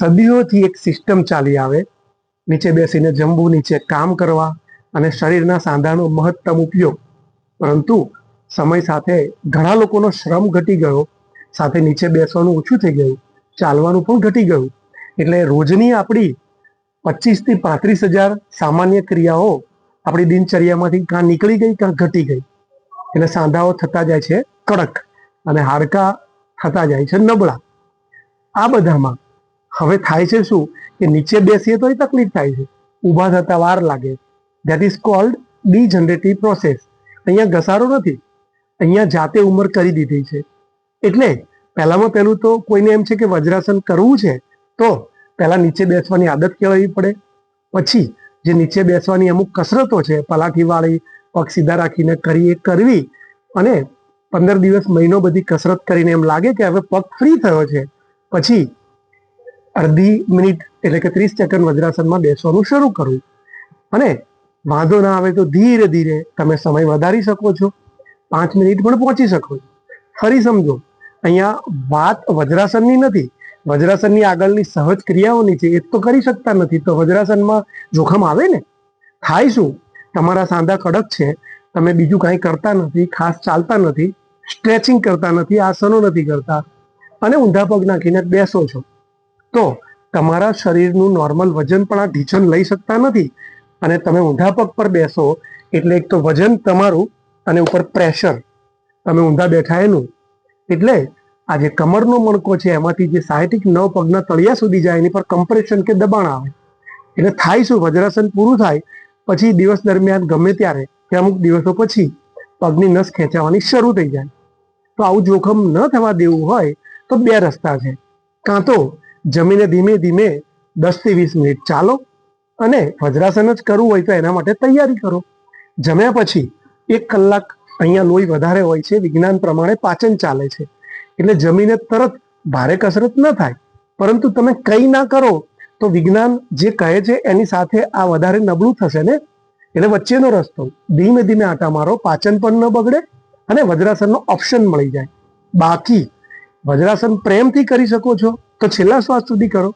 સદીઓથી એક સિસ્ટમ ચાલી આવે, નીચે બેસીને જમવું, નીચે કામ કરવા અને શરીરના સાંધાનો મહત્તમ ઉપયોગ. પરંતુ સમય સાથે ઘણા લોકોનો શ્રમ ઘટી ગયો, સાથે નીચે બેસવાનું ઓછું થઈ ગયું, ચાલવાનું પણ ઘટી ગયું. એટલે રોજની આપણી 25 થી 35,000 સામાન્ય ક્રિયાઓ આપણી દિનચર્યામાંથી કાં નીકળી ગઈ કાં ઘટી ગઈ. એટલે સાંધાઓ થતા જાય છે કડક અને હાડકાં થતા જાય છે નબળા. આ બધામાં હવે થાય છે શું કે નીચે બેસીએ તો એ તકલીફ થાય છે, ઊભા થતા વાર લાગે. That is called degenerative process. અહીંયા ઘસારો નથી, અહીંયા જાતે ઉંમર કરી દીધી છે. એટલે પહેલામાં પહેલું તો કોઈને એમ છે કે વજ્રાસન કરવું છે તો પહેલા નીચે બેસવાની આદત કેળવવી પડે. પછી જે નીચે બેસવાની અમુક કસરતો છે, પલાઠી વાળી, પગ સીધા રાખીને કરવી, અને 15 દિવસ, મહિનો બધી કસરત કરીને એમ લાગે કે હવે પગ ફ્રી થયો છે, પછી અડધી મિનિટ એટલે કે 30 સેકન્ડ વજ્રાસનમાં બેસવાનું શરૂ કરવું. અને વાંધો ના આવે તો ધીરે ધીરે તમે સમય વધારી શકો છો, 5 મિનિટ પણ પહોંચી શકો છો. ફરી સમજો, અહીંયા વાત વજ્રાસનની નથી, વજ્રાસનની આગળની સહજ ક્રિયાઓની છે. એ તો કરી શકતા નથી તો વજ્રાસનમાં જોખમ આવે ને. થાય શું, તમારા સાંધા કડક છે, તમે બીજું કાંઈ કરતા નથી, ખાસ ચાલતા નથી, સ્ટ્રેચિંગ કરતા નથી, આસનો નથી કરતા, અને ઊંધા પગ નાખીને બેસો છો, તો તમારા શરીરનું નોર્મલ વજન પણ આ ઢીંચણ લઈ શકતા નથી. અને તમે ઊંધા પગ પર બેસો એટલે એક તો વજન તમારું અને ઉપર પ્રેશર, તમે ઊંધા બેઠા એનું. એટલે આ જે કમરનો મણકો છે એમાંથી જે સાયટિક નવ પગના તળિયા સુધી જાય એની પર કમ્પ્રેશન કે દબાણ આવે. એટલે થાય શું, વજ્રાસન પૂરું થાય પછી દિવસ દરમિયાન ગમે ત્યારે કે અમુક દિવસો પછી પગની નસ ખેંચાવાની શરૂ થઈ જાય. તો આવું જોખમ ન થવા દેવું હોય તો 2 રસ્તા છે. કાં તો જમીને ધીમે ધીમે 10 થી 20 મિનિટ ચાલો, અને વજ્રાસન જ કરવું હોય તો એના માટે તૈયારી કરો. જમ્યા પછી 1 કલાક, અહીંયા લોહી વધારે હોય છે, વિજ્ઞાન પ્રમાણે પાચન ચાલે છે, એટલે જમીને તરત ભારે કસરત ન થાય. પરંતુ તમે કંઈ ના કરો તો વિજ્ઞાન જે કહે છે એની સાથે આ વધારે નબળું થશે ને. એટલે વચ્ચેનો રસ્તો, ધીમે ધીમે આટા મારો, પાચન પણ ન બગડે અને વજ્રાસનનો ઓપ્શન મળી જાય. બાકી વજ્રાસન પ્રેમથી કરી શકો છો તો છેલ્લા શ્વાસ સુધી કરો.